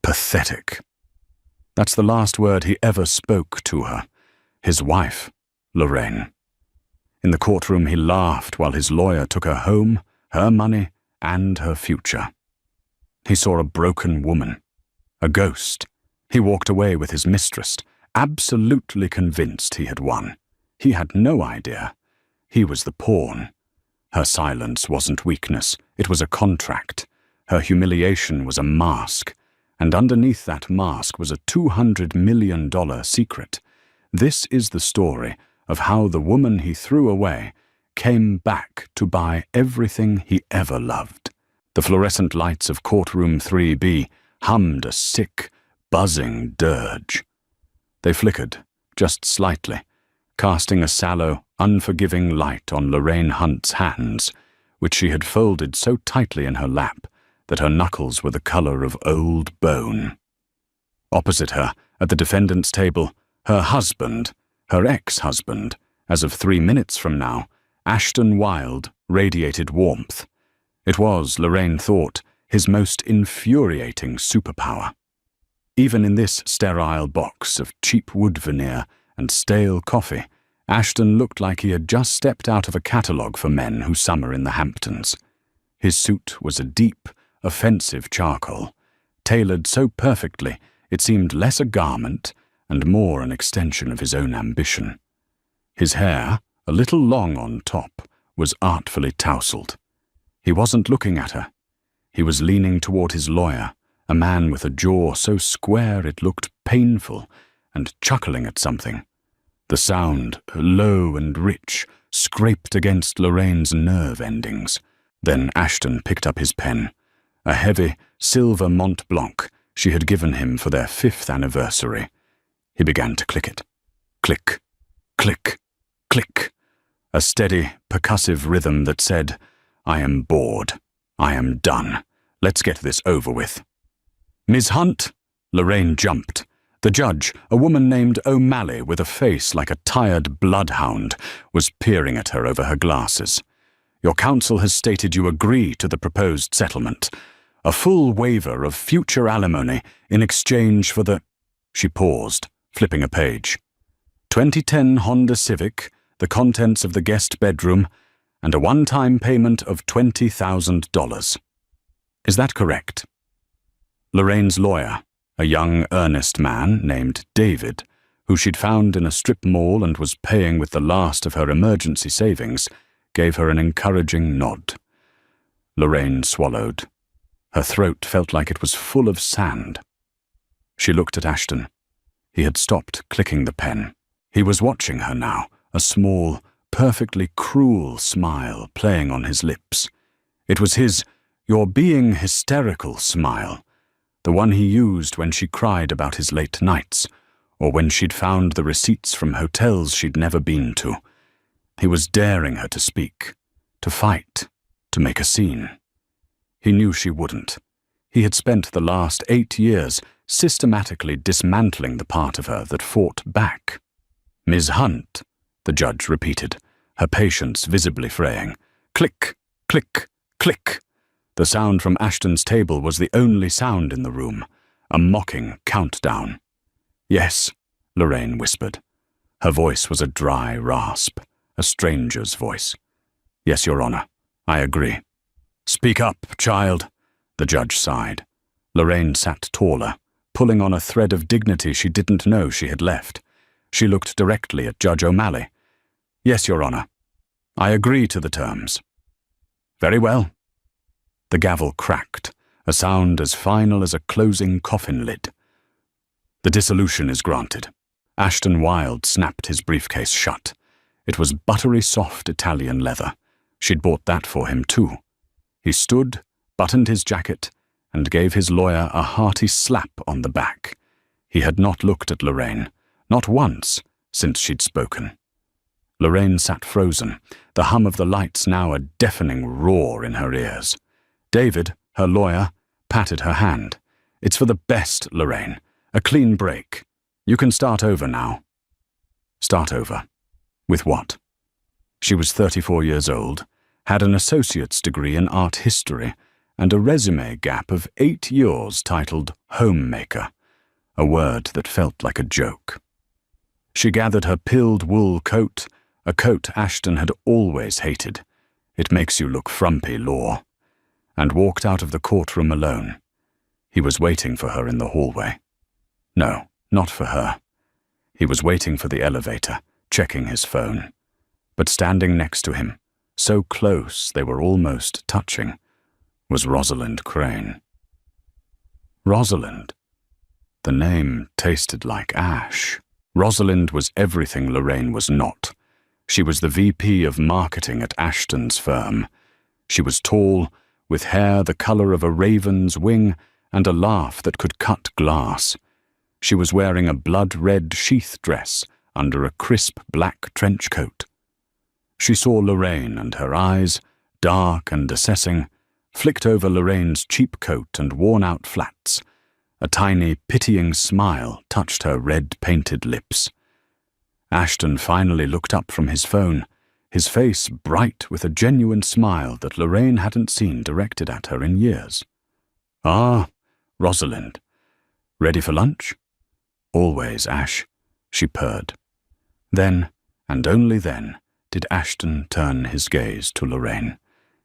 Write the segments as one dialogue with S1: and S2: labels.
S1: Pathetic. That's the last word he ever spoke to her. His wife, Lorraine. In the courtroom he laughed while his lawyer took her home, her money, and her future. He saw a broken woman, a ghost. He walked away with his mistress, absolutely convinced he had won. He had no idea. He was the pawn. Her silence wasn't weakness, it was a contract. Her humiliation was a mask, and underneath that mask was a $200 million secret. This is the story of how the woman he threw away came back to buy everything he ever loved. The fluorescent lights of courtroom 3B hummed a sick, buzzing dirge. They flickered, just slightly, casting a sallow, unforgiving light on Lorraine Hunt's hands, which she had folded so tightly in her lap that her knuckles were the color of old bone. Opposite her, at the defendant's table, her husband, her ex-husband, as of 3 minutes from now, Ashton Wilde, radiated warmth. It was, Lorraine thought, his most infuriating superpower. Even in this sterile box of cheap wood veneer and stale coffee, Ashton looked like he had just stepped out of a catalogue for men who summer in the Hamptons. His suit was a deep, offensive charcoal, tailored so perfectly it seemed less a garment and more an extension of his own ambition. His hair, a little long on top, was artfully tousled. He wasn't looking at her. He was leaning toward his lawyer, a man with a jaw so square it looked painful, and chuckling at something. The sound, low and rich, scraped against Lorraine's nerve endings. Then Ashton picked up his pen, a heavy, silver Mont Blanc she had given him for their 5th anniversary. He began to click it. Click, click, click. A steady, percussive rhythm that said, "I am bored. I am done. Let's get this over with." "Ms. Hunt?" Lorraine jumped. The judge, a woman named O'Malley with a face like a tired bloodhound, was peering at her over her glasses. "Your counsel has stated you agree to the proposed settlement. A full waiver of future alimony in exchange for the—" She paused, flipping a page. "2010 Honda Civic, the contents of the guest bedroom, and a one-time payment of $20,000. Is that correct?" Lorraine's lawyer, a young, earnest man named David, who she'd found in a strip mall and was paying with the last of her emergency savings, gave her an encouraging nod. Lorraine swallowed. Her throat felt like it was full of sand. She looked at Ashton. He had stopped clicking the pen. He was watching her now, a small, perfectly cruel smile playing on his lips. It was his "you're being hysterical" smile, the one he used when she cried about his late nights, or when she'd found the receipts from hotels she'd never been to. He was daring her to speak, to fight, to make a scene. He knew she wouldn't. He had spent the last 8 years systematically dismantling the part of her that fought back. "Ms. Hunt," the judge repeated, her patience visibly fraying. Click, click, click. The sound from Ashton's table was the only sound in the room, a mocking countdown. "Yes," Lorraine whispered. Her voice was a dry rasp, a stranger's voice. "Yes, Your Honor, I agree." "Speak up, child," the judge sighed. Lorraine sat taller, pulling on a thread of dignity she didn't know she had left. She looked directly at Judge O'Malley. "Yes, Your Honor, I agree to the terms." "Very well." The gavel cracked, a sound as final as a closing coffin lid. "The dissolution is granted." Ashton Wilde snapped his briefcase shut. It was buttery soft Italian leather. She'd bought that for him too. He stood, buttoned his jacket, and gave his lawyer a hearty slap on the back. He had not looked at Lorraine, not once, since she'd spoken. Lorraine sat frozen, the hum of the lights now a deafening roar in her ears. David, her lawyer, patted her hand. "It's for the best, Lorraine. A clean break. You can start over now." Start over? With what? She was 34 years old, had an associate's degree in art history, and a resume gap of 8 years titled homemaker, a word that felt like a joke. She gathered her pilled wool coat, a coat Ashton had always hated. It makes you look frumpy, law. And walked out of the courtroom alone. He was waiting for her in the hallway. No, not for her. He was waiting for the elevator, checking his phone. But standing next to him, so close they were almost touching, was Rosalind Crane. Rosalind. The name tasted like ash. Rosalind was everything Lorraine was not. She was the VP of marketing at Ashton's firm. She was tall, with hair the color of a raven's wing and a laugh that could cut glass. She was wearing a blood-red sheath dress under a crisp black trench coat. She saw Lorraine, and her eyes, dark and assessing, flicked over Lorraine's cheap coat and worn-out flats. A tiny, pitying smile touched her red-painted lips. Ashton finally looked up from his phone, his face bright with a genuine smile that Lorraine hadn't seen directed at her in years. "Ah, Rosalind. Ready for lunch?" "Always, Ash," she purred. Then, and only then, did Ashton turn his gaze to Lorraine.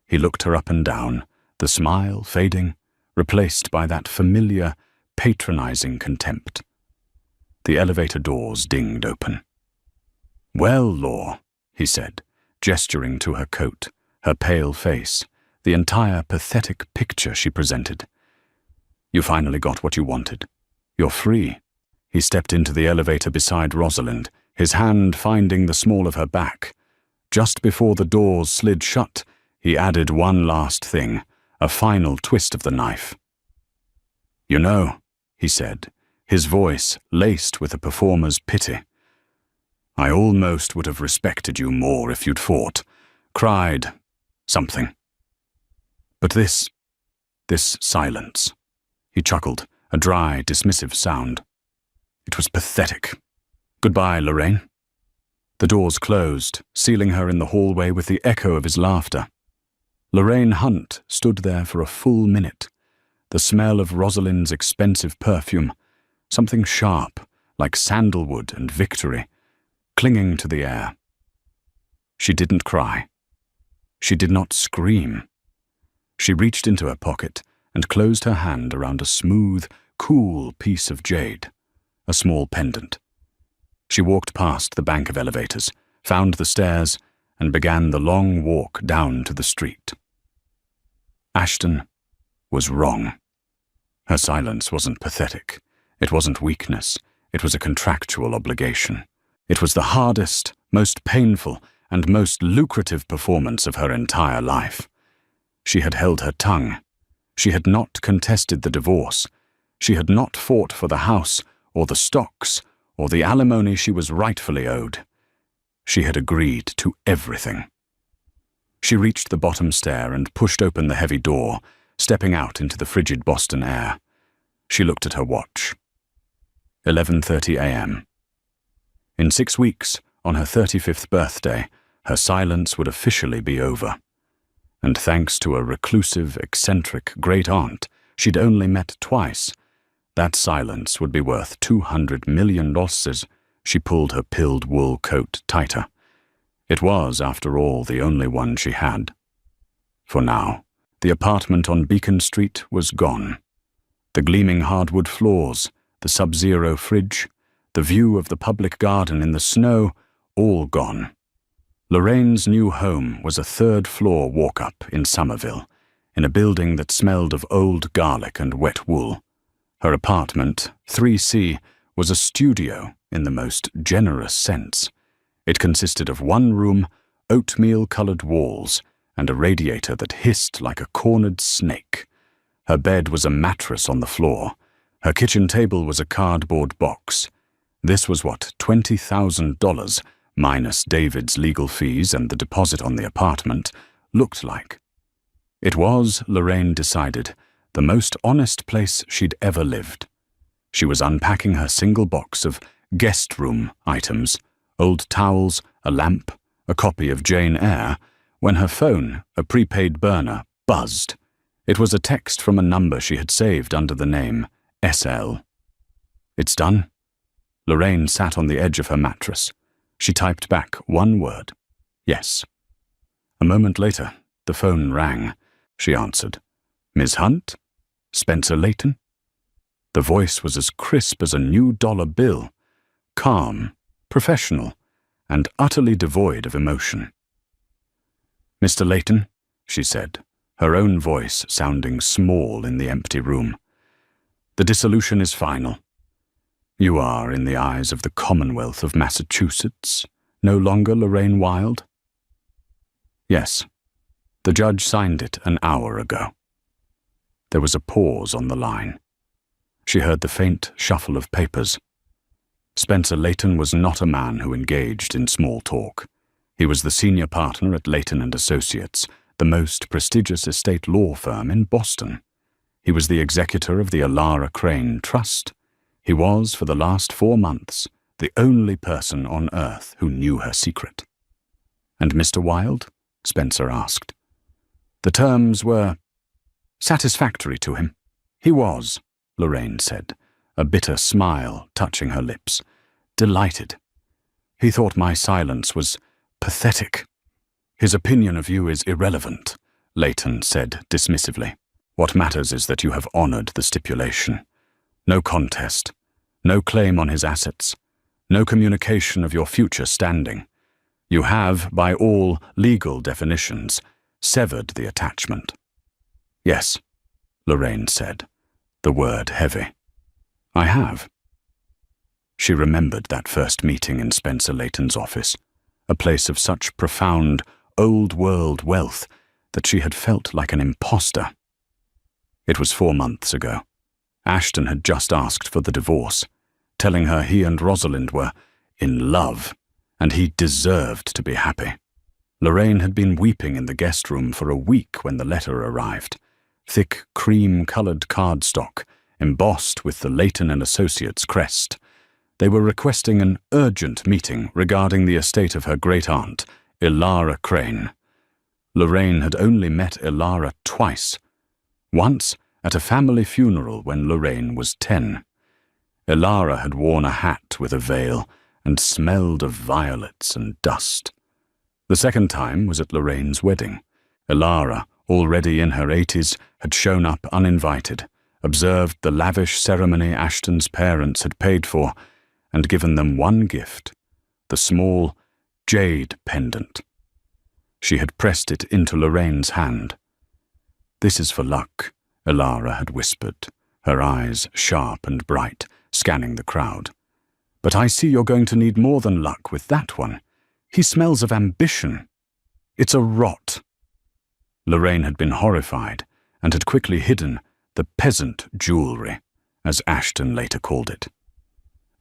S1: He looked her up and down, the smile fading, replaced by that familiar, patronizing contempt. The elevator doors dinged open. "Well, Law," he said, gesturing to her coat, her pale face, the entire pathetic picture she presented. "You finally got what you wanted. You're free." He stepped into the elevator beside Rosalind, his hand finding the small of her back. Just before the doors slid shut, he added one last thing, a final twist of the knife. "You know," he said, his voice laced with a performer's pity, "I almost would have respected you more if you'd fought, cried, something. But this silence," he chuckled, a dry, dismissive sound. "It was pathetic. Goodbye, Lorraine." The doors closed, sealing her in the hallway with the echo of his laughter. Lorraine Hunt stood there for a full minute, the smell of Rosalind's expensive perfume, something sharp, like sandalwood and victory, clinging to the air. She didn't cry. She did not scream. She reached into her pocket and closed her hand around a smooth, cool piece of jade, a small pendant. She walked past the bank of elevators, found the stairs, and began the long walk down to the street. Ashton was wrong. Her silence wasn't pathetic. It wasn't weakness. It was a contractual obligation. It was the hardest, most painful, and most lucrative performance of her entire life. She had held her tongue. She had not contested the divorce. She had not fought for the house, or the stocks, or the alimony she was rightfully owed. She had agreed to everything. She reached the bottom stair and pushed open the heavy door, stepping out into the frigid Boston air. She looked at her watch. 11:30 a.m. In 6 weeks, on her 35th birthday, her silence would officially be over. And thanks to a reclusive, eccentric great-aunt she'd only met twice, that silence would be worth $200 million. She pulled her pilled wool coat tighter. It was, after all, the only one she had. For now, the apartment on Beacon Street was gone. The gleaming hardwood floors, the sub-zero fridge, the view of the public garden in the snow, all gone. Lorraine's new home was a third-floor walk-up in Somerville, in a building that smelled of old garlic and wet wool. Her apartment, 3C, was a studio in the most generous sense. It consisted of one room, oatmeal-colored walls, and a radiator that hissed like a cornered snake. Her bed was a mattress on the floor. Her kitchen table was a cardboard box. This was what $20,000, minus David's legal fees and the deposit on the apartment, looked like. It was, Lorraine decided, the most honest place she'd ever lived. She was unpacking her single box of guest room items, old towels, a lamp, a copy of Jane Eyre, when her phone, a prepaid burner, buzzed. It was a text from a number she had saved under the name SL. "It's done." Lorraine sat on the edge of her mattress. She typed back one word: "Yes." A moment later, the phone rang. She answered. "Ms. Hunt? Spencer Layton?" The voice was as crisp as a new dollar bill, calm, professional, and utterly devoid of emotion. "Mr. Layton," she said, her own voice sounding small in the empty room. "The dissolution is final. You are, in the eyes of the Commonwealth of Massachusetts, no longer Lorraine Wilde?" "Yes. The judge signed it an hour ago." There was a pause on the line. She heard the faint shuffle of papers. Spencer Layton was not a man who engaged in small talk. He was the senior partner at Layton & Associates, the most prestigious estate law firm in Boston. He was the executor of the Elara Crane Trust. He was, for the last 4 months, the only person on earth who knew her secret. "And Mr. Wilde?" Spencer asked. "The terms were satisfactory to him." "He was," Lorraine said, a bitter smile touching her lips. "Delighted. He thought my silence was pathetic." "His opinion of you is irrelevant," Layton said dismissively. "What matters is that you have honored the stipulation. No contest, no claim on his assets, no communication of your future standing. You have, by all legal definitions, severed the attachment." "Yes," Lorraine said, the word heavy. "I have." She remembered that first meeting in Spencer Layton's office, a place of such profound, old-world wealth that she had felt like an imposter. It was 4 months ago. Ashton had just asked for the divorce, telling her he and Rosalind were in love, and he deserved to be happy. Lorraine had been weeping in the guest room for a week when the letter arrived. Thick cream-colored cardstock, embossed with the Layton & Associates crest. They were requesting an urgent meeting regarding the estate of her great-aunt, Elara Crane. Lorraine had only met Elara twice. Once at a family funeral when Lorraine was 10. Elara had worn a hat with a veil and smelled of violets and dust. The second time was at Lorraine's wedding. Elara, already in her 80s, had shown up uninvited, observed the lavish ceremony Ashton's parents had paid for, and given them one gift, the small jade pendant. She had pressed it into Lorraine's hand. "This is for luck," Elara had whispered, her eyes sharp and bright, scanning the crowd. "But I see you're going to need more than luck with that one. He smells of ambition. It's a rot." Lorraine had been horrified and had quickly hidden the peasant jewelry, as Ashton later called it.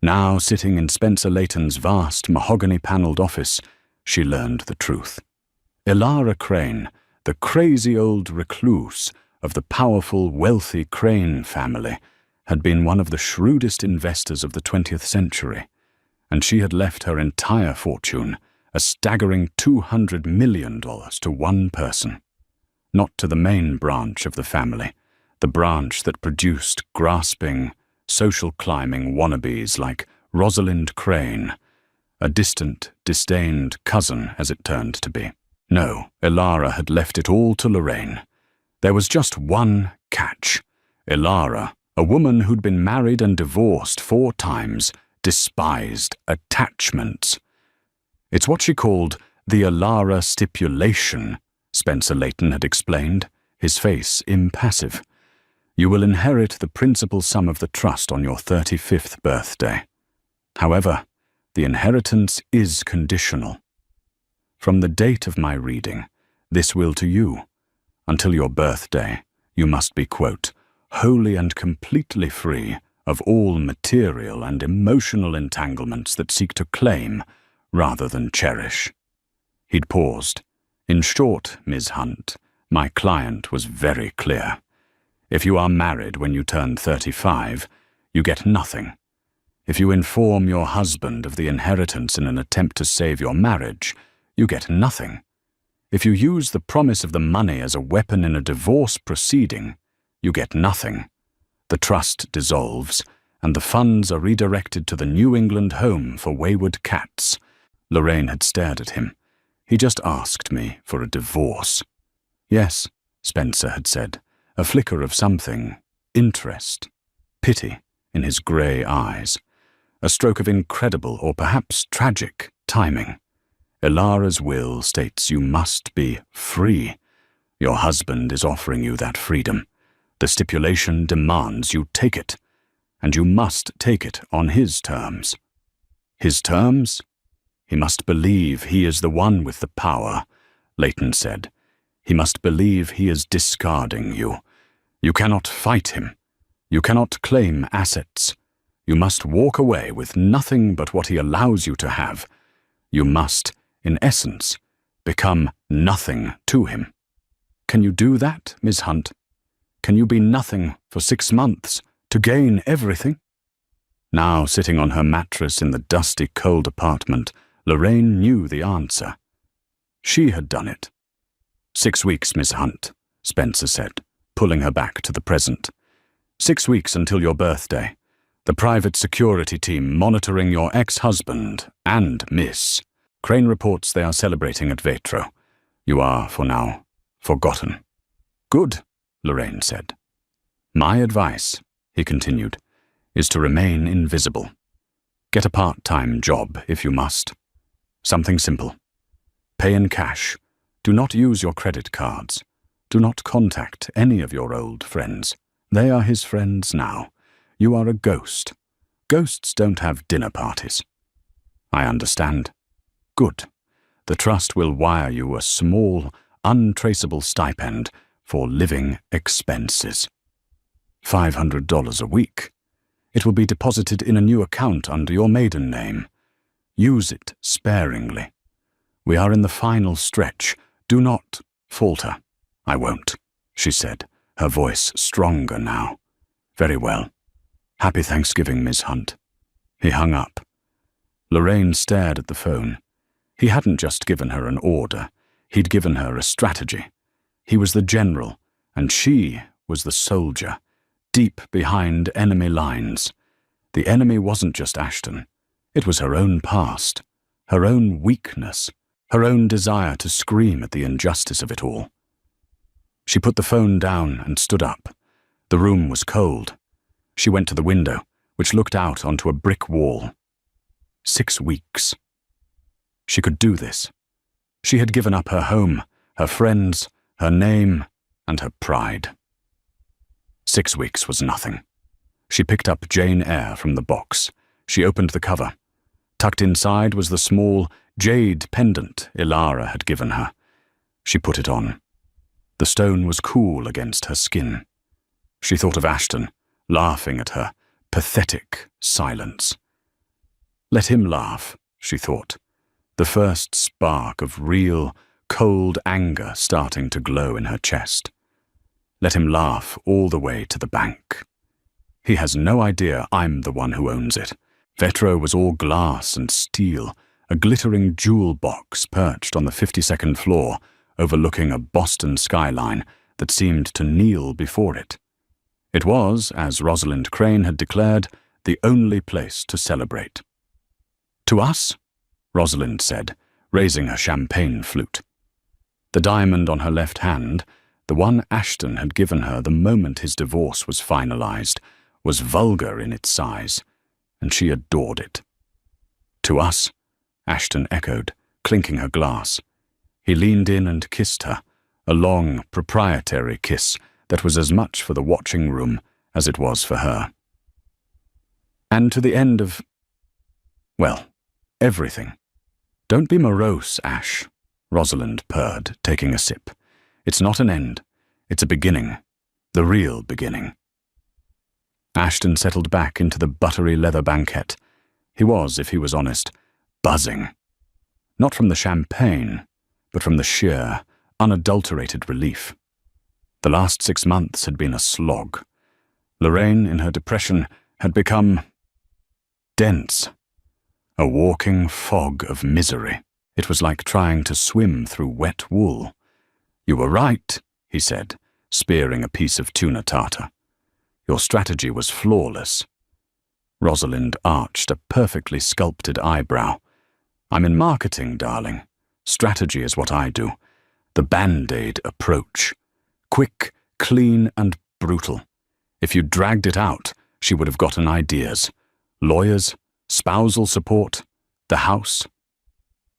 S1: Now, sitting in Spencer Layton's vast mahogany-paneled office, she learned the truth. Elara Crane, the crazy old recluse of the powerful, wealthy Crane family, had been one of the shrewdest investors of the 20th century, and she had left her entire fortune, a staggering $200 million, to one person. Not to the main branch of the family, the branch that produced grasping, social-climbing wannabes like Rosalind Crane, a distant, disdained cousin as it turned to be. No, Elara had left it all to Lorraine. There was just one catch. Elara, a woman who'd been married and divorced 4 times, despised attachments. "It's what she called the Elara stipulation," Spencer Layton had explained, his face impassive. "You will inherit the principal sum of the trust on your 35th birthday. However, the inheritance is conditional. From the date of my reading, this will to you. Until your birthday, you must be, quote, wholly and completely free of all material and emotional entanglements that seek to claim rather than cherish." He'd paused. "In short, Ms. Hunt, my client was very clear. If you are married when you turn 35, you get nothing. If you inform your husband of the inheritance in an attempt to save your marriage, you get nothing. If you use the promise of the money as a weapon in a divorce proceeding, you get nothing. The trust dissolves, and the funds are redirected to the New England home for wayward cats. Lorraine had stared at him. He just asked me for a divorce. Yes, Spencer had said, a flicker of something, interest, pity in his grey eyes, a stroke of incredible or perhaps tragic timing. Ilara's will states you must be free. Your husband is offering you that freedom. The stipulation demands you take it, and you must take it on his terms. His terms? He must believe he is the one with the power, Leighton said. He must believe he is discarding you. You cannot fight him. You cannot claim assets. You must walk away with nothing but what he allows you to have. You must, in essence, become nothing to him. Can you do that, Miss Hunt? Can you be nothing for 6 months to gain everything? Now, sitting on her mattress in the dusty, cold apartment, Lorraine knew the answer. She had done it. 6 weeks, Miss Hunt, Spencer said, pulling her back to the present. 6 weeks until your birthday. The private security team monitoring your ex-husband and Miss. Crane reports they are celebrating at Vetro. You are, for now, forgotten. Good, Lorraine said. My advice, he continued, is to remain invisible. Get a part-time job if you must. Something simple. Pay in cash. Do not use your credit cards. Do not contact any of your old friends. They are his friends now. You are a ghost. Ghosts don't have dinner parties. I understand. Good. The trust will wire you a small, untraceable stipend for living expenses. $500 a week. It will be deposited in a new account under your maiden name. Use it sparingly. We are in the final stretch. Do not falter. I won't, she said, her voice stronger now. Very well. Happy Thanksgiving, Miss Hunt. He hung up. Lorraine stared at the phone. He hadn't just given her an order. He'd given her a strategy. He was the general, and she was the soldier, deep behind enemy lines. The enemy wasn't just Ashton. It was her own past, her own weakness, her own desire to scream at the injustice of it all. She put the phone down and stood up. The room was cold. She went to the window, which looked out onto a brick wall. 6 weeks. She could do this. She had given up her home, her friends, her name, and her pride. 6 weeks was nothing. She picked up Jane Eyre from the box. She opened the cover. Tucked inside was the small jade pendant Ilara had given her. She put it on. The stone was cool against her skin. She thought of Ashton, laughing at her pathetic silence. Let him laugh, she thought, the first spark of real, cold anger starting to glow in her chest. Let him laugh all the way to the bank. He has no idea I'm the one who owns it. Vetro was all glass and steel, a glittering jewel box perched on the 52nd floor, overlooking a Boston skyline that seemed to kneel before it. It was, as Rosalind Crane had declared, the only place to celebrate. To us? Rosalind said, raising her champagne flute. The diamond on her left hand, the one Ashton had given her the moment his divorce was finalized, was vulgar in its size, and she adored it. To us? Ashton echoed, clinking her glass. He leaned in and kissed her, a long, proprietary kiss that was as much for the watching room as it was for her. And to the end of, well, everything. Don't be morose, Ash, Rosalind purred, taking a sip. It's not an end. It's a beginning. The real beginning. Ashton settled back into the buttery leather banquette. He was, if he was honest, buzzing. Not from the champagne, but from the sheer, unadulterated relief. The last 6 months had been a slog. Lorraine, in her depression, had become dense, a walking fog of misery. It was like trying to swim through wet wool. "You were right," he said, spearing a piece of tuna tartar. "Your strategy was flawless." Rosalind arched a perfectly sculpted eyebrow. "I'm in marketing, darling. Strategy is what I do. The Band-Aid approach. Quick, clean, and brutal. If you dragged it out, she would have gotten ideas. Lawyers, spousal support, the house."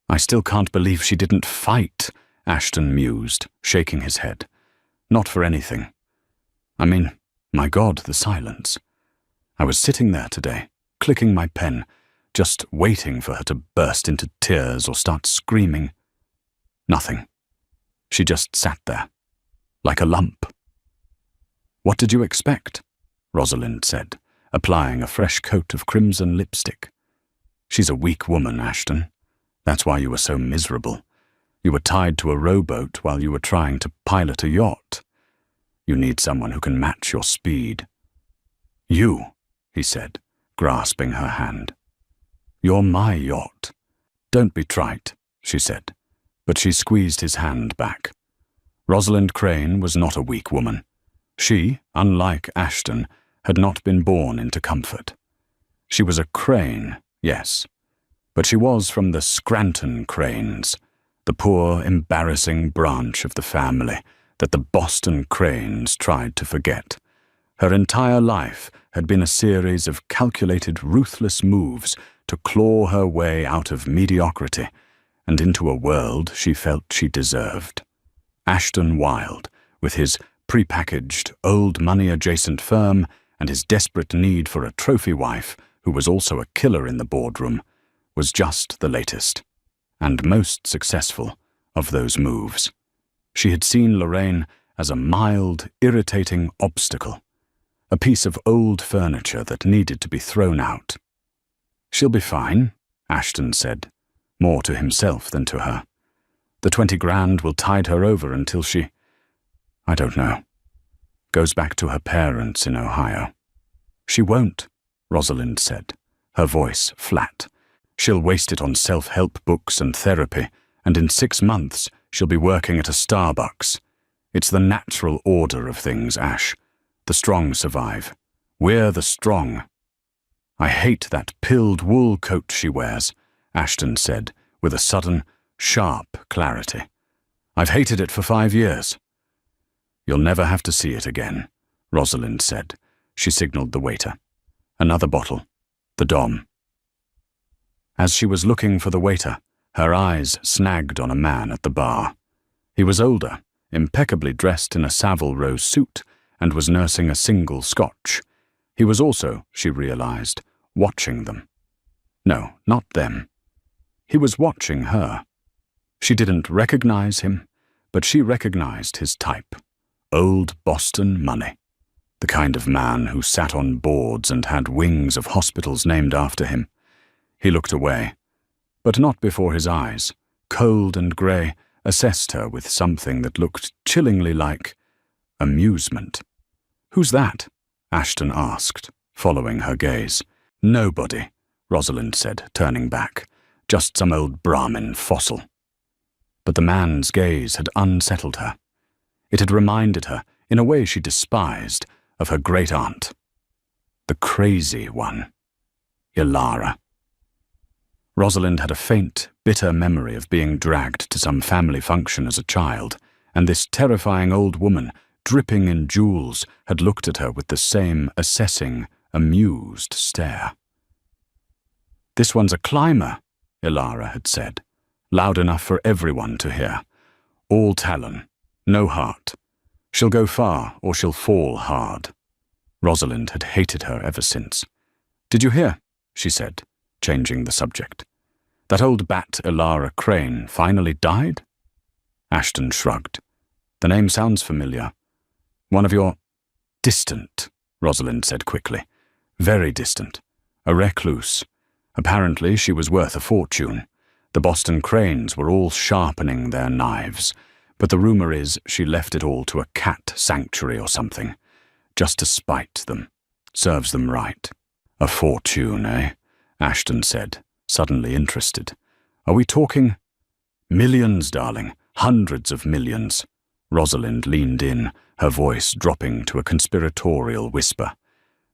S1: "I still can't believe she didn't fight," Ashton mused, shaking his head. "Not for anything. I mean, my God, the silence. I was sitting there today, clicking my pen, just waiting for her to burst into tears or start screaming. Nothing. She just sat there, like a lump." "What did you expect?" Rosalind said, applying a fresh coat of crimson lipstick. "She's a weak woman, Ashton. That's why you were so miserable. You were tied to a rowboat while you were trying to pilot a yacht. You need someone who can match your speed." "You," he said, grasping her hand. "You're my yacht." "Don't be trite," she said, but she squeezed his hand back. Rosalind Crane was not a weak woman. She, unlike Ashton, had not been born into comfort. She was a Crane, yes, but she was from the Scranton Cranes, the poor, embarrassing branch of the family that the Boston Cranes tried to forget. Her entire life had been a series of calculated, ruthless moves to claw her way out of mediocrity and into a world she felt she deserved. Ashton Wilde, with his prepackaged, old money-adjacent firm and his desperate need for a trophy wife who was also a killer in the boardroom, was just the latest, and most successful, of those moves. She had seen Lorraine as a mild, irritating obstacle, a piece of old furniture that needed to be thrown out. "She'll be fine," Ashton said, more to himself than to her. "The 20 grand will tide her over until she, I don't know, goes back to her parents in Ohio." "She won't," Rosalind said, her voice flat. "She'll waste it on self-help books and therapy, and in 6 months she'll be working at a Starbucks. It's the natural order of things, Ash. The strong survive. We're the strong." "I hate that pilled wool coat she wears," Ashton said, with a sudden, sharp clarity. "I've hated it for 5 years." "You'll never have to see it again," Rosalind said. She signaled the waiter. "Another bottle. The Dom." As she was looking for the waiter, her eyes snagged on a man at the bar. He was older, impeccably dressed in a Savile Row suit, and was nursing a single scotch. He was also, she realized, watching them. No, not them. He was watching her. She didn't recognize him, but she recognized his type. Old Boston money. The kind of man who sat on boards and had wings of hospitals named after him. He looked away, but not before his eyes, cold and grey, assessed her with something that looked chillingly like amusement. "Who's that?" Ashton asked, following her gaze. "Nobody," Rosalind said, turning back. "Just some old Brahmin fossil." But the man's gaze had unsettled her. It had reminded her, in a way she despised, of her great-aunt. The crazy one. Ilara. Rosalind had a faint, bitter memory of being dragged to some family function as a child, and this terrifying old woman, dripping in jewels, had looked at her with the same assessing, amused stare. "This one's a climber," Ilara had said, loud enough for everyone to hear. "All talon, no heart. She'll go far or she'll fall hard." Rosalind had hated her ever since. "Did you hear?" she said, changing the subject. "That old bat Ilara Crane finally died?" Ashton shrugged. "The name sounds familiar. One of your—" "Distant," Rosalind said quickly. "Very distant. A recluse. Apparently she was worth a fortune. The Boston Cranes were all sharpening their knives, but the rumor is she left it all to a cat sanctuary or something, just to spite them. Serves them right." "A fortune, eh?" Ashton said, suddenly interested. "Are we talking—" Millions, darling, hundreds of millions. Rosalind leaned in, her voice dropping to a conspiratorial whisper.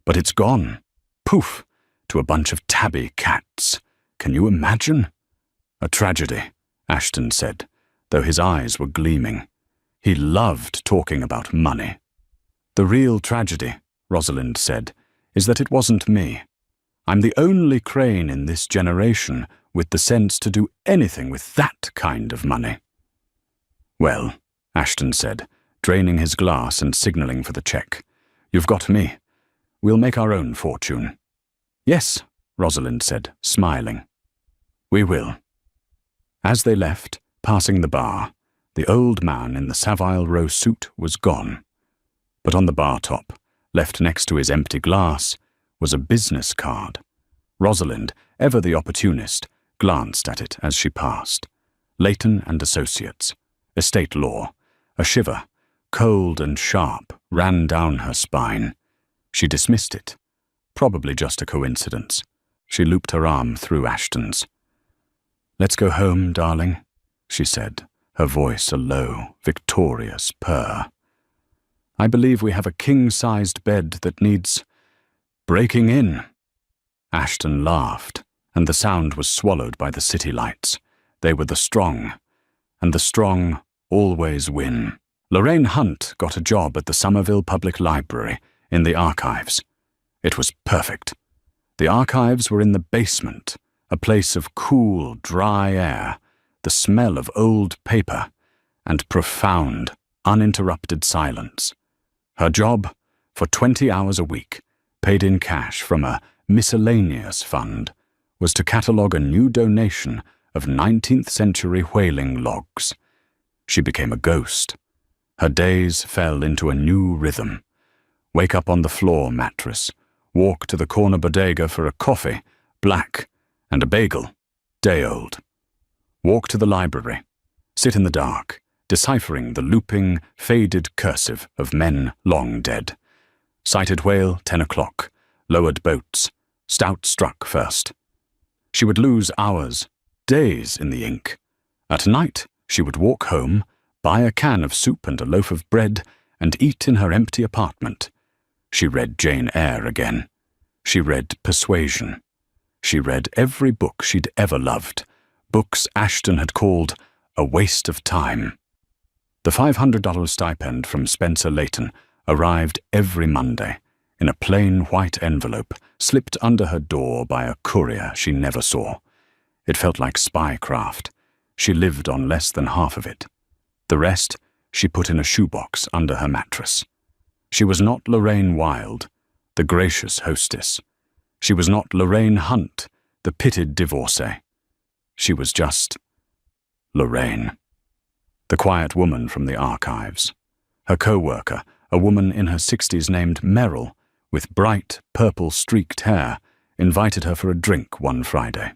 S1: But it's gone. Poof, to a bunch of tabby cats. Can you imagine? A tragedy, Ashton said, though his eyes were gleaming. He loved talking about money. The real tragedy, Rosalind said, is that it wasn't me. I'm the only Crane in this generation with the sense to do anything with that kind of money. Well, Ashton said, draining his glass and signalling for the check. You've got me. We'll make our own fortune. Yes, Rosalind said, smiling. We will. As they left, passing the bar, the old man in the Savile Row suit was gone. But on the bar top, left next to his empty glass, was a business card. Rosalind, ever the opportunist, glanced at it as she passed. Leighton and Associates. Estate law. A shiver, cold and sharp, ran down her spine. She dismissed it. Probably just a coincidence. She looped her arm through Ashton's. Let's go home, darling, she said, her voice a low, victorious purr. I believe we have a king-sized bed that needs breaking in. Ashton laughed, and the sound was swallowed by the city lights. They were the strong, and the strong always win. Lorraine Hunt got a job at the Somerville Public Library in the archives. It was perfect. The archives were in the basement, a place of cool, dry air, the smell of old paper, and profound, uninterrupted silence. Her job, for 20 hours a week, paid in cash from a miscellaneous fund, was to catalogue a new donation of 19th century whaling logs. She became a ghost. Her days fell into a new rhythm. Wake up on the floor mattress, walk to the corner bodega for a coffee, black, and a bagel, day-old. Walk to the library, sit in the dark, deciphering the looping, faded cursive of men long dead. Sighted whale, 10 o'clock, lowered boats, stout struck first. She would lose hours, days in the ink. At night, she would walk home, buy a can of soup and a loaf of bread, and eat in her empty apartment. She read Jane Eyre again. She read Persuasion. She read every book she'd ever loved, books Ashton had called a waste of time. The $500 stipend from Spencer Leighton arrived every Monday, in a plain white envelope slipped under her door by a courier she never saw. It felt like spycraft. She lived on less than half of it. The rest she put in a shoebox under her mattress. She was not Lorraine Wilde, the gracious hostess. She was not Lorraine Hunt, the pitted divorcee. She was just Lorraine. The quiet woman from the archives. Her co-worker, a woman in her 60s named Merrill, with bright, purple-streaked hair, invited her for a drink one Friday.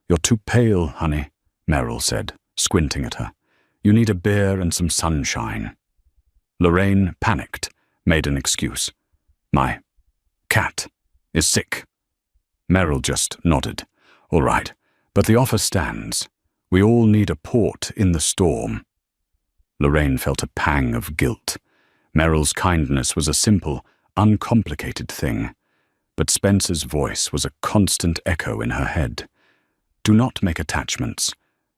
S1: You're too pale, honey, Merrill said, squinting at her. You need a beer and some sunshine. Lorraine panicked, made an excuse. My cat is sick. Merrill just nodded. All right, but the offer stands. We all need a port in the storm. Lorraine felt a pang of guilt. Merrill's kindness was a simple, uncomplicated thing, but Spencer's voice was a constant echo in her head. Do not make attachments.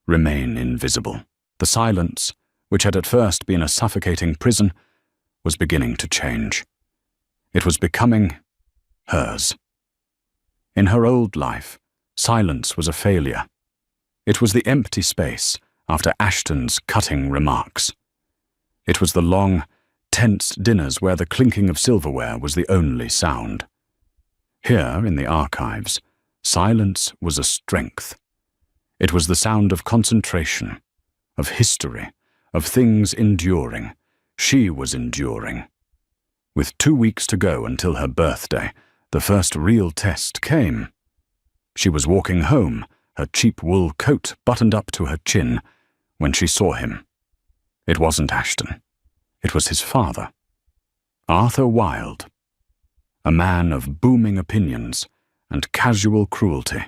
S1: Remain invisible. The silence, which had at first been a suffocating prison, was beginning to change. It was becoming hers. In her old life, silence was a failure. It was the empty space after Ashton's cutting remarks. It was the long, tense dinners where the clinking of silverware was the only sound. Here, in the archives, silence was a strength. It was the sound of concentration, of history, of things enduring. She was enduring. With 2 weeks to go until her birthday, the first real test came. She was walking home, her cheap wool coat buttoned up to her chin, when she saw him. It wasn't Ashton. It was his father. Arthur Wilde. A man of booming opinions and casual cruelty,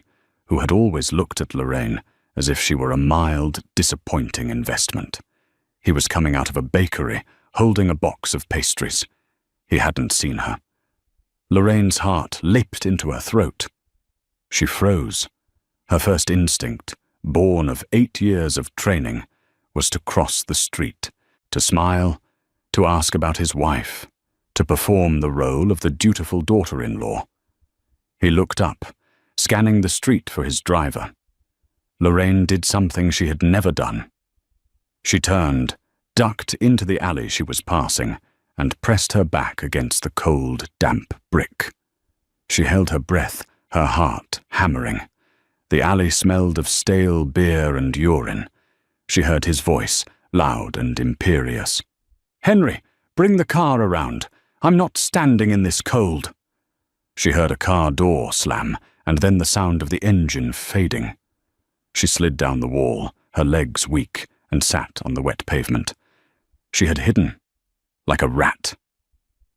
S1: who had always looked at Lorraine as if she were a mild, disappointing investment. He was coming out of a bakery, holding a box of pastries. He hadn't seen her. Lorraine's heart leaped into her throat. She froze. Her first instinct, born of 8 years of training, was to cross the street, to smile, to ask about his wife, to perform the role of the dutiful daughter-in-law. He looked up, scanning the street for his driver. Lorraine did something she had never done. She turned, ducked into the alley she was passing, and pressed her back against the cold, damp brick. She held her breath, her heart hammering. The alley smelled of stale beer and urine. She heard his voice, loud and imperious. "Henry, bring the car around. I'm not standing in this cold." She heard a car door slam, and then the sound of the engine fading. She slid down the wall, her legs weak, and sat on the wet pavement. She had hidden, like a rat.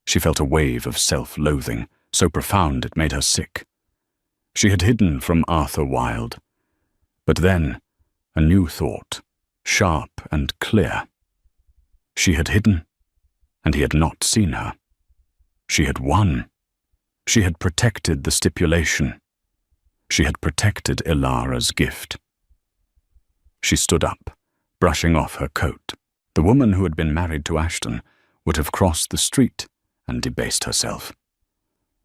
S1: She felt a wave of self-loathing, so profound it made her sick. She had hidden from Arthur Wilde. But then, a new thought, sharp and clear. She had hidden, and he had not seen her. She had won. She had protected the stipulation. She had protected Ilara's gift. She stood up, brushing off her coat. The woman who had been married to Ashton would have crossed the street and debased herself.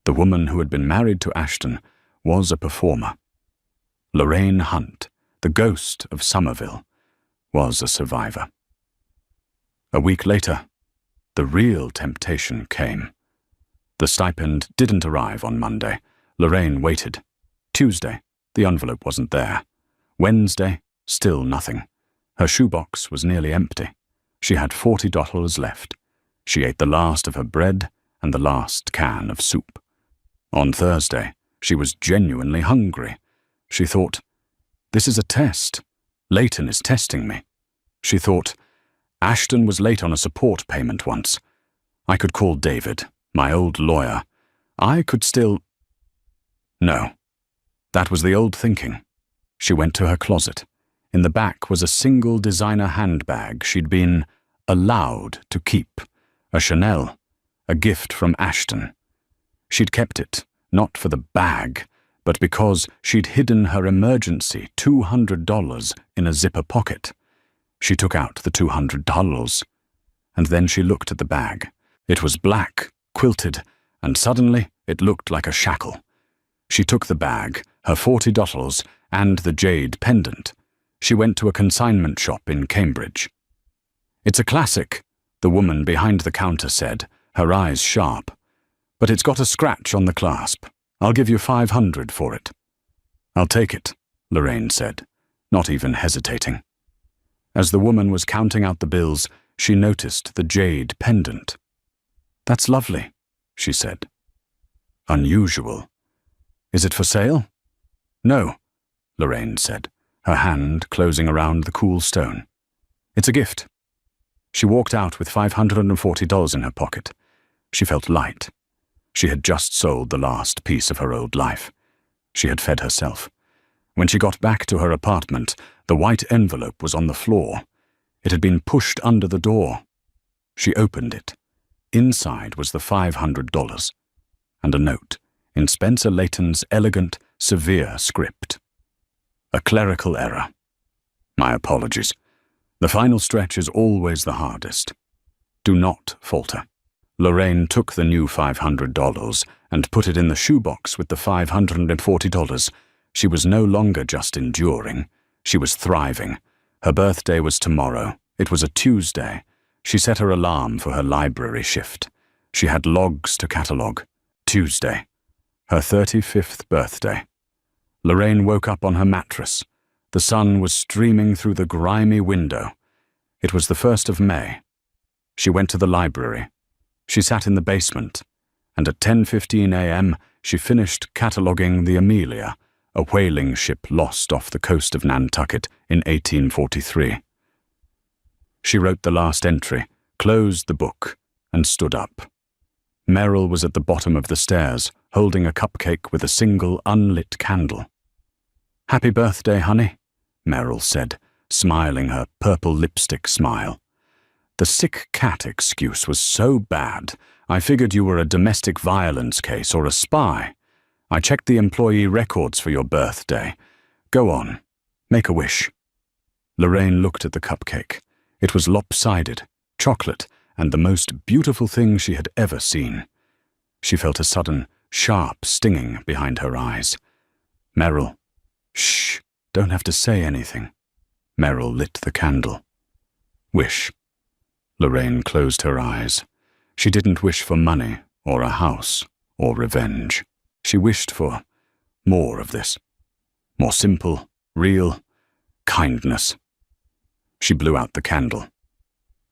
S1: The woman who had been married to Ashton was a performer. Lorraine Hunt, the ghost of Somerville, was a survivor. A week later, the real temptation came. The stipend didn't arrive on Monday. Lorraine waited. Tuesday, the envelope wasn't there. Wednesday, still nothing. Her shoebox was nearly empty. She had $40 left. She ate the last of her bread and the last can of soup. On Thursday, she was genuinely hungry. She thought, "This is a test. Leighton is testing me." She thought, "Ashton was late on a support payment once. I could call David, my old lawyer. I could still—" No, that was the old thinking. She went to her closet. In the back was a single designer handbag she'd been allowed to keep, a Chanel, a gift from Ashton. She'd kept it, not for the bag, but because she'd hidden her emergency $200 in a zipper pocket. She took out the $200, and then she looked at the bag. It was black, quilted, and suddenly it looked like a shackle. She took the bag, her $40, and the jade pendant. She went to a consignment shop in Cambridge. "It's a classic," the woman behind the counter said, her eyes sharp. "But it's got a scratch on the clasp. I'll give you $500 for it." "I'll take it," Lorraine said, not even hesitating. As the woman was counting out the bills, she noticed the jade pendant. "That's lovely," she said. "Unusual. Is it for sale?" "No," Lorraine said, her hand closing around the cool stone. "It's a gift." She walked out with $540 in her pocket. She felt light. She had just sold the last piece of her old life. She had fed herself. When she got back to her apartment, the white envelope was on the floor. It had been pushed under the door. She opened it. Inside was the $500, and a note in Spencer Leighton's elegant, severe script. "A clerical error. My apologies. The final stretch is always the hardest. Do not falter." Lorraine took the new $500 and put it in the shoebox with the $540. She was no longer just enduring. She was thriving. Her birthday was tomorrow. It was a Tuesday. She set her alarm for her library shift. She had logs to catalogue. Tuesday. Her 35th birthday. Lorraine woke up on her mattress. The sun was streaming through the grimy window. It was the 1st of May. She went to the library. She sat in the basement, and at 10:15 a.m. she finished cataloguing the Amelia, a whaling ship lost off the coast of Nantucket in 1843. She wrote the last entry, closed the book, and stood up. Merrill was at the bottom of the stairs, holding a cupcake with a single unlit candle. "Happy birthday, honey," Merrill said, smiling her purple lipstick smile. "The sick cat excuse was so bad, I figured you were a domestic violence case or a spy. I checked the employee records for your birthday. Go on, make a wish." Lorraine looked at the cupcake. It was lopsided, chocolate, and the most beautiful thing she had ever seen. She felt a sudden, sharp stinging behind her eyes. "Merrill, shh, don't have to say anything." Merrill lit the candle. "Wish." Lorraine closed her eyes. She didn't wish for money, or a house, or revenge. She wished for more of this. More simple, real kindness. She blew out the candle.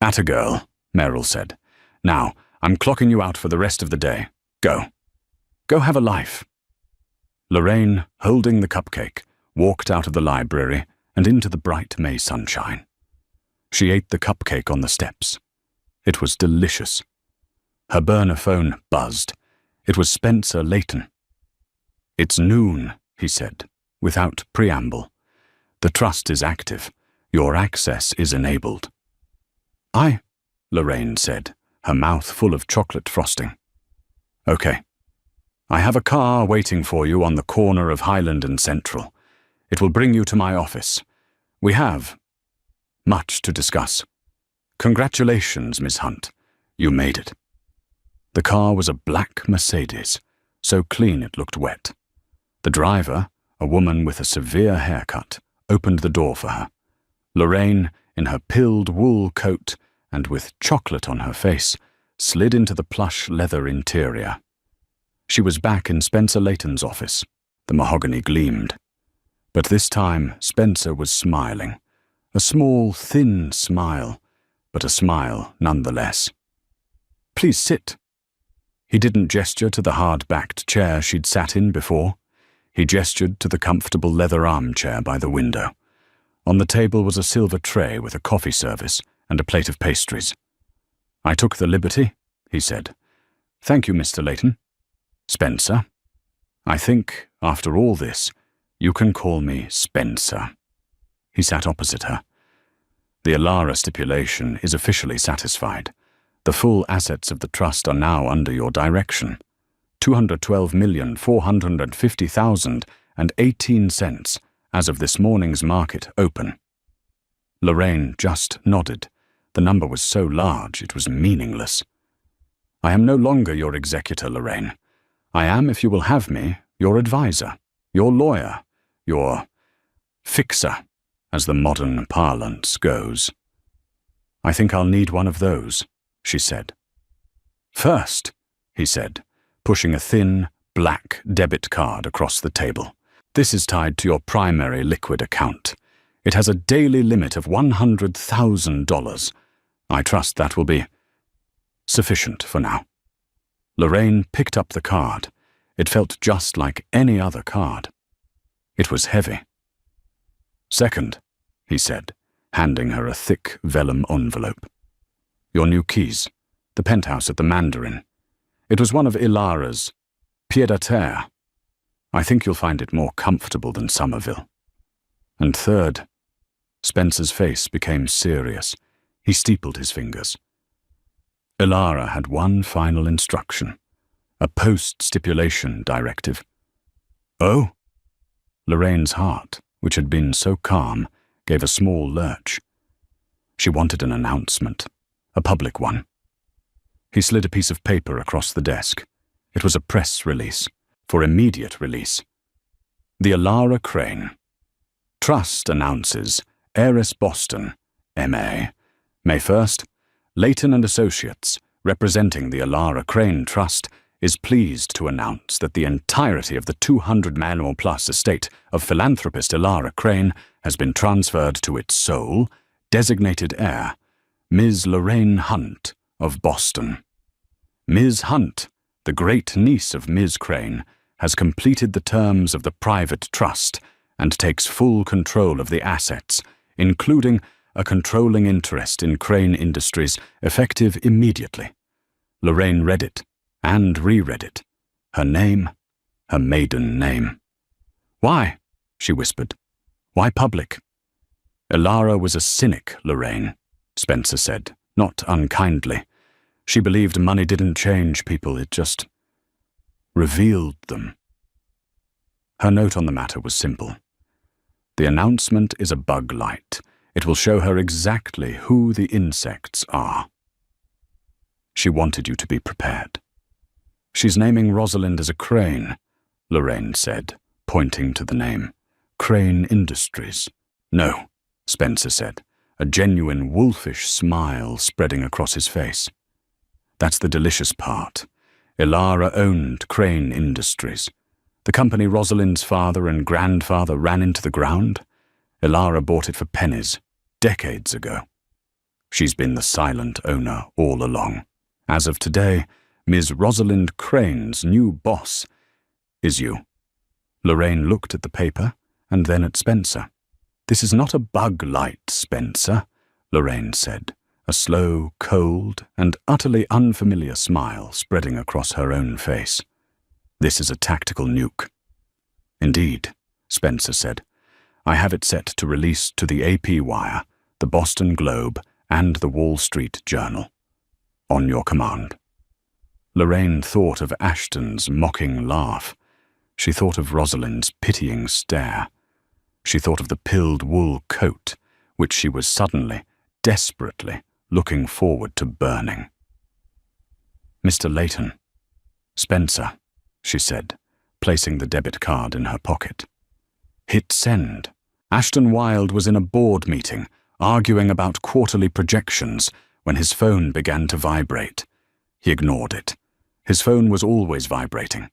S1: "Atta girl," Merrill said. "Now, I'm clocking you out for the rest of the day. Go. Go have a life." Lorraine, holding the cupcake, walked out of the library and into the bright May sunshine. She ate the cupcake on the steps. It was delicious. Her burner phone buzzed. It was Spencer Layton. "It's noon," he said, without preamble. "The trust is active. Your access is enabled." Lorraine said, her mouth full of chocolate frosting. "Okay. I have a car waiting for you on the corner of Highland and Central. It will bring you to my office. We have much to discuss. Congratulations, Miss Hunt. You made it." The car was a black Mercedes, so clean it looked wet. The driver, a woman with a severe haircut, opened the door for her. Lorraine, in her pilled wool coat and with chocolate on her face, slid into the plush leather interior. She was back in Spencer Layton's office. The mahogany gleamed. But this time, Spencer was smiling. A small, thin smile, but a smile nonetheless. "Please sit." He didn't gesture to the hard-backed chair she'd sat in before. He gestured to the comfortable leather armchair by the window. On the table was a silver tray with a coffee service and a plate of pastries. "I took the liberty," he said. "Thank you, Mr. Layton. Spencer. I think, after all this, you can call me Spencer." He sat opposite her. "The Elara stipulation is officially satisfied. The full assets of the trust are now under your direction. 212,450,018 cents as of this morning's market open." Lorraine just nodded. The number was so large it was meaningless. "I am no longer your executor, Lorraine. I am, if you will have me, your advisor, your lawyer, your fixer, as the modern parlance goes." "I think I'll need one of those," she said. "First," he said, pushing a thin, black debit card across the table. "This is tied to your primary liquid account. It has a daily limit of $100,000. I trust that will be sufficient for now." Lorraine picked up the card. It felt just like any other card. It was heavy. "Second," he said, handing her a thick vellum envelope. "Your new keys, the penthouse at the Mandarin. It was one of Ilara's pied-à-terre. I think you'll find it more comfortable than Somerville. And third," Spencer's face became serious. He steepled his fingers. "Ilara had one final instruction, a post-stipulation directive." "Oh?" Lorraine's heart, which had been so calm, gave a small lurch. She wanted an announcement, a public one. He slid a piece of paper across the desk. It was a press release, for immediate release. "The Ilara Crane. Trust announces Heiress Boston, M.A. May 1st, Layton and Associates, representing the Ilara Crane Trust, is pleased to announce that the entirety of the 200 million-plus estate of philanthropist Ilara Crane has been transferred to its sole, designated heir, Ms. Lorraine Hunt of Boston. Ms. Hunt, the great-niece of Ms. Crane, has completed the terms of the private trust and takes full control of the assets, including a controlling interest in Crane Industries, effective immediately." Lorraine read it and reread it. Her name, her maiden name. "Why?" she whispered. "Why public? Elara was a cynic, Lorraine, Spencer said, not unkindly. She believed money didn't change people, it just revealed them. Her note on the matter was simple. The announcement is a bug light. It will show her exactly who the insects are. She wanted you to be prepared. She's naming Rosalind as a crane, Lorraine said, pointing to the name. Crane Industries. No, Spencer said, a genuine wolfish smile spreading across his face. That's the delicious part. Elara owned Crane Industries. The company Rosalind's father and grandfather ran into the ground. Elara bought it for pennies, decades ago. She's been the silent owner all along. As of today, Ms. Rosalind Crane's new boss is you. Lorraine looked at the paper and then at Spencer. This is not a bug light, Spencer, Lorraine said, a slow, cold, and utterly unfamiliar smile spreading across her own face. This is a tactical nuke. Indeed, Spencer said. I have it set to release to the AP Wire, the Boston Globe, and the Wall Street Journal. On your command. Lorraine thought of Ashton's mocking laugh. She thought of Rosalind's pitying stare. She thought of the pilled wool coat, which she was suddenly, desperately, looking forward to burning. Mr. Layton. Spencer, she said, placing the debit card in her pocket. Hit send. Ashton Wilde was in a board meeting, arguing about quarterly projections, when his phone began to vibrate. He ignored it. His phone was always vibrating.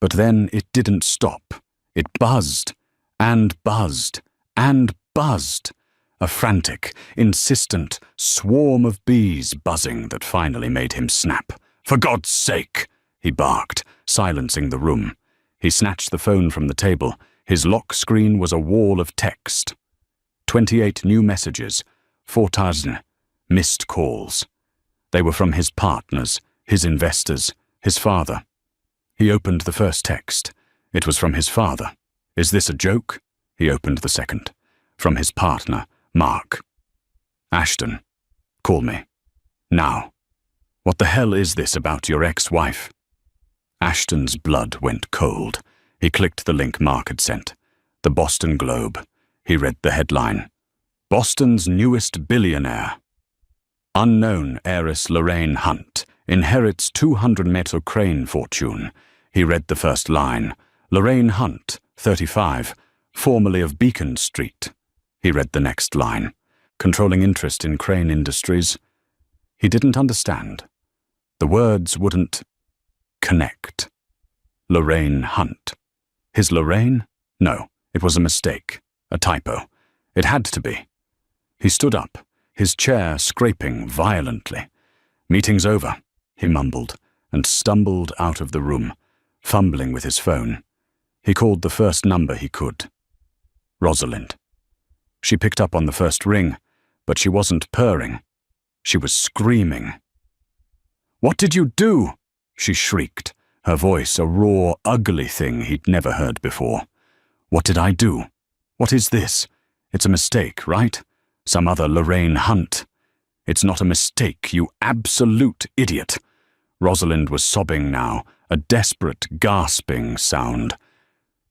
S1: But then it didn't stop. It buzzed, and buzzed, and buzzed. A frantic, insistent swarm of bees buzzing that finally made him snap. For God's sake, he barked, silencing the room. He snatched the phone from the table. His lock screen was a wall of text. 28 new messages, 4,000 missed calls. They were from his partners, his investors, his father. He opened the first text. It was from his father. Is this a joke? He opened the second. From his partner, Mark. Ashton, call me. Now. What the hell is this about your ex-wife? Ashton's blood went cold. He clicked the link Mark had sent. The Boston Globe. He read the headline. Boston's newest billionaire. Unknown heiress Lorraine Hunt inherits 200-meter crane fortune. He read the first line. Lorraine Hunt, 35, formerly of Beacon Street. He read the next line. Controlling interest in Crane Industries. He didn't understand. The words wouldn't connect. Lorraine Hunt. His Lorraine? No, it was a mistake. A typo. It had to be. He stood up, his chair scraping violently. Meeting's over, he mumbled, and stumbled out of the room, fumbling with his phone. He called the first number he could. Rosalind. She picked up on the first ring, but she wasn't purring. She was screaming. What did you do? She shrieked, her voice a raw, ugly thing he'd never heard before. What did I do? What is this? It's a mistake, right? Some other Lorraine Hunt. It's not a mistake, you absolute idiot. Rosalind was sobbing now, a desperate, gasping sound.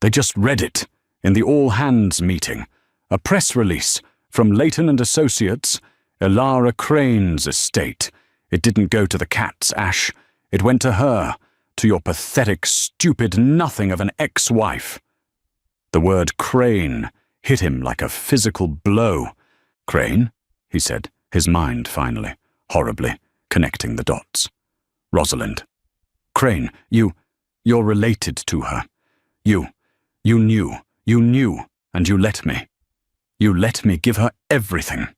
S1: They just read it, in the all-hands meeting. A press release from Layton and Associates, Elara Crane's estate. It didn't go to the cats, Ash. It went to her, to your pathetic, stupid nothing of an ex-wife. The word crane hit him like a physical blow. Crane? He said, his mind finally, horribly, connecting the dots. Rosalind. Crane, you're related to her. You knew, and you let me. You let me give her everything.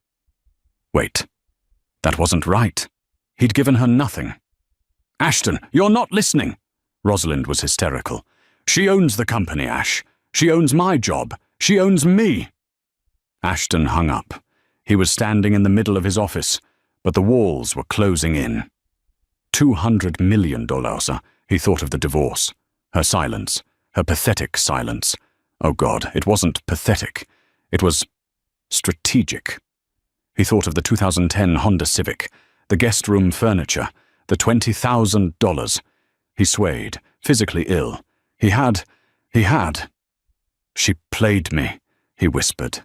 S1: Wait, that wasn't right. He'd given her nothing. Ashton, you're not listening. Rosalind was hysterical. She owns the company, Ash. She owns my job. She owns me. Ashton hung up. He was standing in the middle of his office, but the walls were closing in. $200 million, he thought of the divorce. Her silence. Her pathetic silence. Oh God, it wasn't pathetic. It was Strategic. He thought of the 2010 Honda Civic, the guest room furniture, the $20,000. He swayed, physically ill. He had. She played me, he whispered.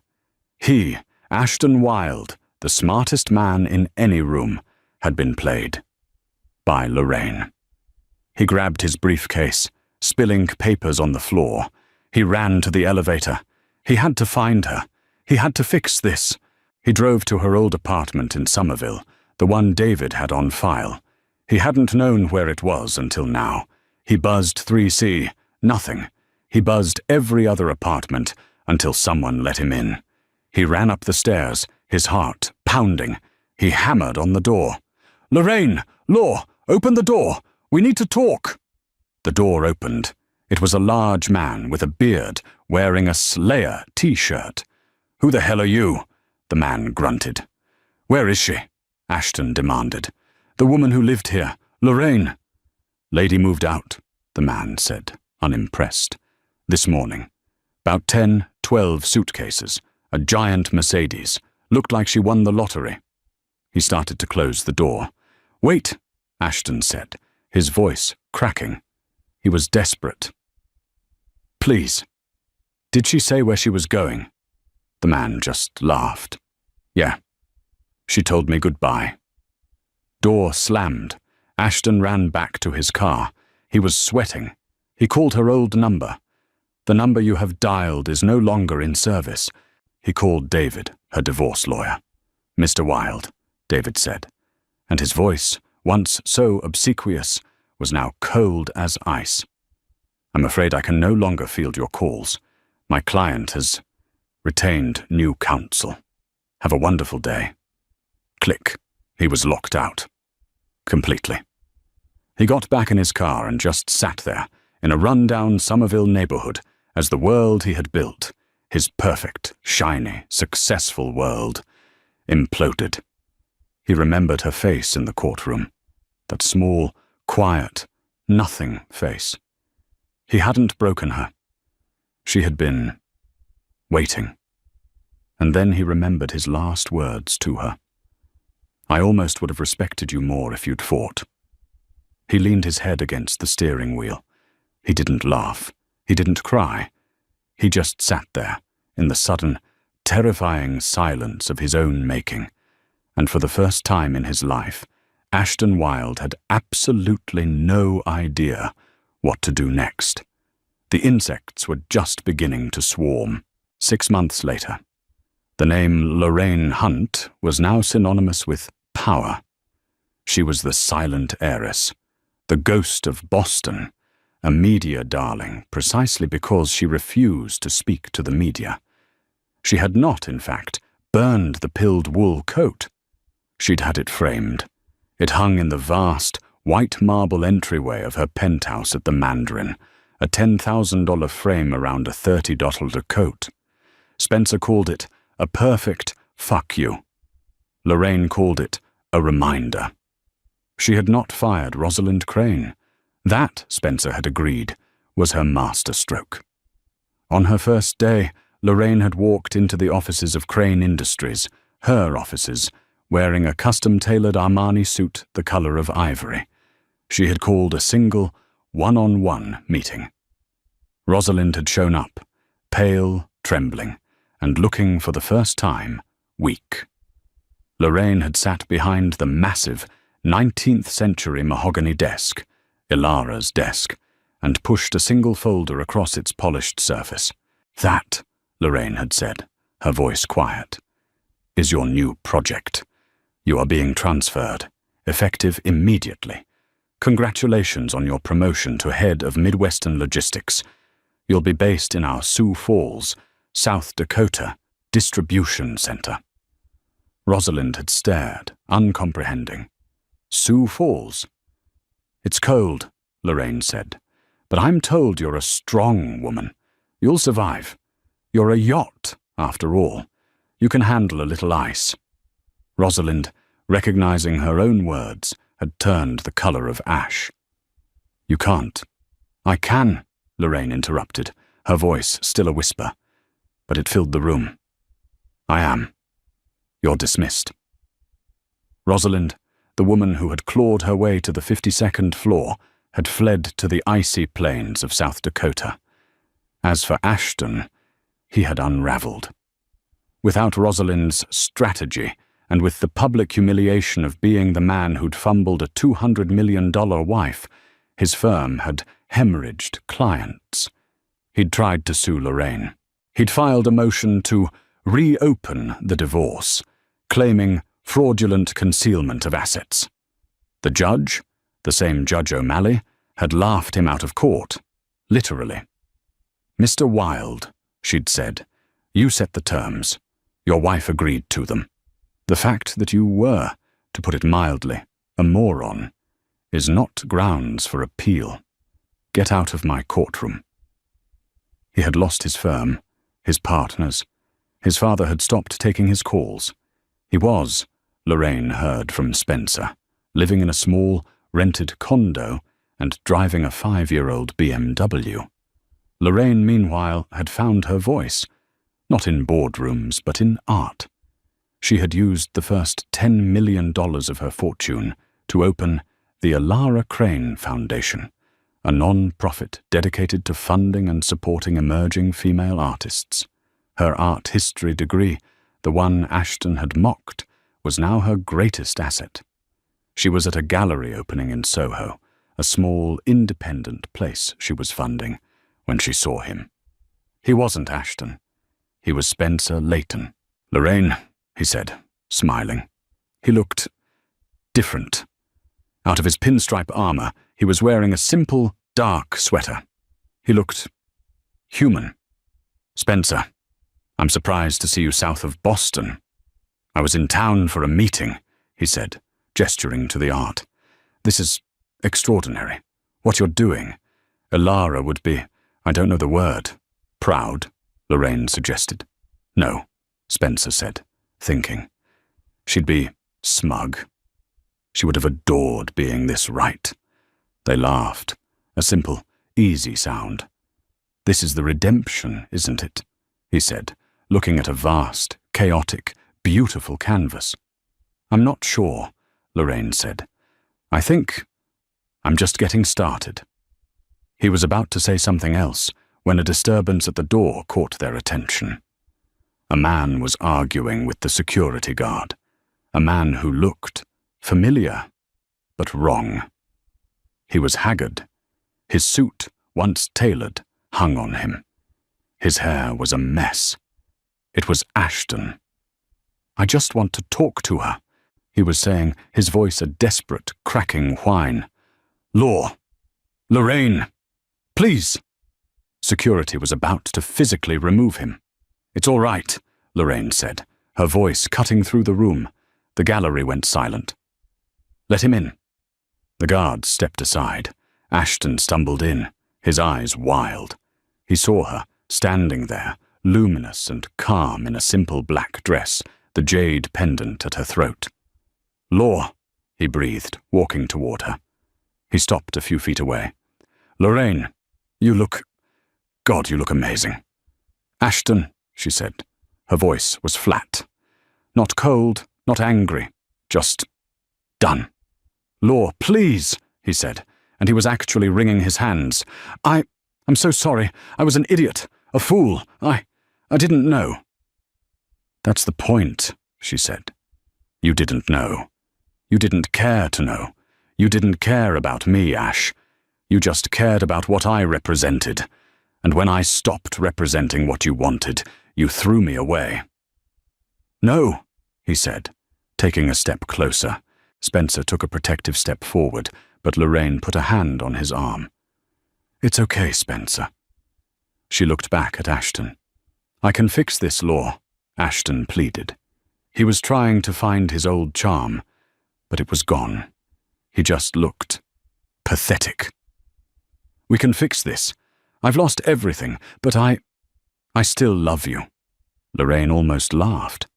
S1: He, Ashton Wilde, the smartest man in any room, had been played. By Lorraine. He grabbed his briefcase, spilling papers on the floor. He ran to the elevator. He had to find her. He had to fix this. He drove to her old apartment in Somerville, the one David had on file. He hadn't known where it was until now. He buzzed 3C. Nothing. He buzzed every other apartment until someone let him in. He ran up the stairs, his heart pounding. He hammered on the door. "Lorraine! Law! Open the door! We need to talk!" The door opened. It was a large man with a beard, wearing a Slayer t-shirt. "Who the hell are you?" the man grunted. "Where is she?" Ashton demanded. "The woman who lived here, Lorraine." "Lady moved out," the man said, unimpressed. "This morning. About 10, 12 suitcases, a giant Mercedes. Looked like she won the lottery." He started to close the door. "Wait," Ashton said, his voice cracking. He was desperate. "Please." "Did she say where she was going?" The man just laughed. "Yeah. She told me goodbye." Door slammed. Ashton ran back to his car. He was sweating. He called her old number. "The number you have dialed is no longer in service." He called David, her divorce lawyer. "Mr. Wilde," David said, and his voice, once so obsequious, was now cold as ice. "I'm afraid I can no longer field your calls. My client has retained new counsel. Have a wonderful day." Click. He was locked out. Completely. He got back in his car and just sat there, in a run-down Somerville neighborhood, as the world he had built, his perfect, shiny, successful world, imploded. He remembered her face in the courtroom, that small, quiet, nothing face. He hadn't broken her. She had been waiting. And then he remembered his last words to her. "I almost would have respected you more if you'd fought." He leaned his head against the steering wheel. He didn't laugh. He didn't cry. He just sat there, in the sudden, terrifying silence of his own making. And for the first time in his life, Ashton Wilde had absolutely no idea what to do next. The insects were just beginning to swarm. 6 months later, the name Lorraine Hunt was now synonymous with power. She was the silent heiress, the ghost of Boston, a media darling precisely because she refused to speak to the media. She had not, in fact, burned the pilled wool coat. She'd had it framed. It hung in the vast, white marble entryway of her penthouse at the Mandarin, a $10,000 frame around a $30 coat. Spencer called it a perfect fuck you. Lorraine called it a reminder. She had not fired Rosalind Crane. That, Spencer had agreed, was her masterstroke. On her first day, Lorraine had walked into the offices of Crane Industries, her offices, wearing a custom-tailored Armani suit the color of ivory. She had called a single, one-on-one meeting. Rosalind had shown up, pale, trembling, and looking for the first time, weak. Lorraine had sat behind the massive 19th-century mahogany desk, Ilara's desk, and pushed a single folder across its polished surface. "That," Lorraine had said, her voice quiet, "is your new project. You are being transferred, effective immediately. Congratulations on your promotion to head of Midwestern Logistics. You'll be based in our Sioux Falls, South Dakota, distribution center." Rosalind had stared, uncomprehending. "Sioux Falls?" "It's cold," Lorraine said, "but I'm told you're a strong woman. You'll survive. You're a yacht, after all. You can handle a little ice." Rosalind, recognizing her own words, had turned the color of ash. "You can't." "I can," Lorraine interrupted, her voice still a whisper, but it filled the room. I am. You're dismissed. Rosalind, the woman who had clawed her way to the 52nd floor, had fled to the icy plains of South Dakota. As for Ashton, he had unraveled. Without Rosalind's strategy, and with the public humiliation of being the man who'd fumbled a $200 million wife, his firm had hemorrhaged clients. He'd tried to sue Lorraine. He'd filed a motion to reopen the divorce, claiming fraudulent concealment of assets. The judge, the same Judge O'Malley, had laughed him out of court, literally. "Mr. Wilde," she'd said, "you set the terms. Your wife agreed to them. The fact that you were, to put it mildly, a moron, is not grounds for appeal. Get out of my courtroom." He had lost his firm, his partners. His father had stopped taking his calls. He was, Lorraine heard from Spencer, living in a small, rented condo and driving a 5-year-old BMW. Lorraine, meanwhile, had found her voice, not in boardrooms, but in art. She had used the first $10 million of her fortune to open the Alara Crane Foundation, a non-profit dedicated to funding and supporting emerging female artists. Her art history degree, the one Ashton had mocked, was now her greatest asset. She was at a gallery opening in Soho, a small, independent place she was funding, when she saw him. He wasn't Ashton. He was Spencer Layton. "Lorraine," he said, smiling. He looked different. Out of his pinstripe armor, he was wearing a simple, dark sweater. He looked human. "Spencer, I'm surprised to see you south of Boston. I was in town for a meeting," he said, gesturing to the art. "This is extraordinary. What you're doing. Alara would be, I don't know the word, proud," Lorraine suggested. "No," Spencer said, thinking. "She'd be smug. She would have adored being this right." They laughed, a simple, easy sound. "This is the redemption, isn't it?" he said, looking at a vast, chaotic, beautiful canvas. "I'm not sure," Lorraine said. "I think I'm just getting started." He was about to say something else when a disturbance at the door caught their attention. A man was arguing with the security guard, a man who looked familiar, but wrong. He was haggard. His suit, once tailored, hung on him. His hair was a mess. It was Ashton. "I just want to talk to her," he was saying, his voice a desperate, cracking whine. Lorraine, please." Security was about to physically remove him. "It's all right," Lorraine said, her voice cutting through the room. The gallery went silent. "Let him in." The guards stepped aside. Ashton stumbled in, his eyes wild. He saw her, standing there, luminous and calm in a simple black dress, the jade pendant at her throat. "Law," he breathed, walking toward her. He stopped a few feet away. "Lorraine, you look amazing." "Ashton," she said. Her voice was flat. Not cold, not angry, just done. "Law, please," he said, and he was actually wringing his hands. I'm so sorry. I was an idiot, a fool. I didn't know." "That's the point," she said. "You didn't know. You didn't care to know. You didn't care about me, Ash. You just cared about what I represented. And when I stopped representing what you wanted, you threw me away." "No," he said, taking a step closer. Spencer took a protective step forward, but Lorraine put a hand on his arm. "It's okay, Spencer." She looked back at Ashton. "I can fix this, Law," Ashton pleaded. He was trying to find his old charm, but it was gone. He just looked pathetic. "We can fix this. I've lost everything, but I still love you." Lorraine almost laughed.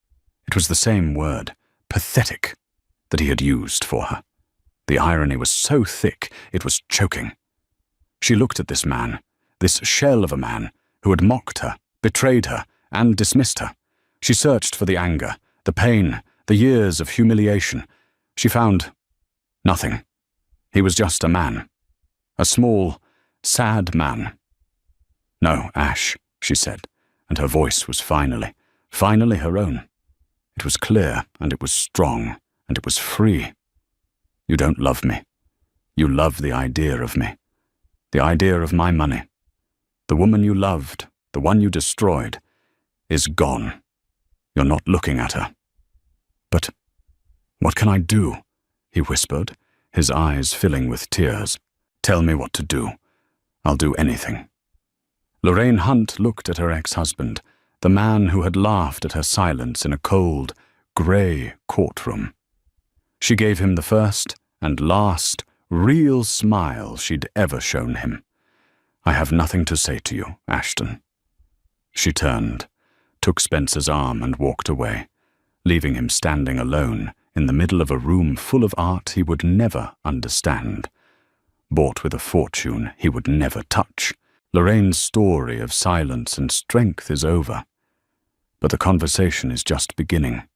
S1: It was the same word, pathetic, that he had used for her. The irony was so thick it was choking. She looked at this man, this shell of a man, who had mocked her, betrayed her, and dismissed her. She searched for the anger, the pain, the years of humiliation. She found nothing. He was just a man. A small, sad man. "No, Ash," she said, and her voice was finally her own. It was clear, and it was strong, and it was free. "You don't love me. You love the idea of me. The idea of my money. The woman you loved, the one you destroyed, is gone. You're not looking at her." "But what can I do?" he whispered, his eyes filling with tears. "Tell me what to do. I'll do anything." Lorraine Hunt looked at her ex-husband, the man who had laughed at her silence in a cold, grey courtroom. She gave him the first and last real smile she'd ever shown him. "I have nothing to say to you, Ashton." She turned, took Spencer's arm and walked away, leaving him standing alone in the middle of a room full of art he would never understand, bought with a fortune he would never touch. Lorraine's story of silence and strength is over, but the conversation is just beginning.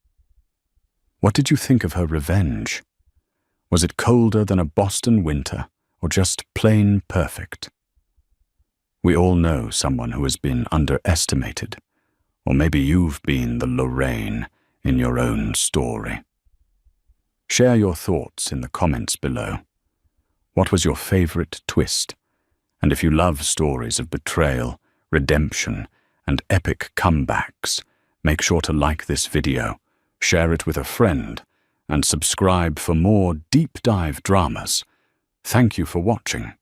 S1: What did you think of her revenge? Was it colder than a Boston winter, or just plain perfect? We all know someone who has been underestimated, or maybe you've been the Lorraine in your own story. Share your thoughts in the comments below. What was your favorite twist? And if you love stories of betrayal, redemption, and epic comebacks, make sure to like this video, share it with a friend, and subscribe for more deep dive dramas. Thank you for watching.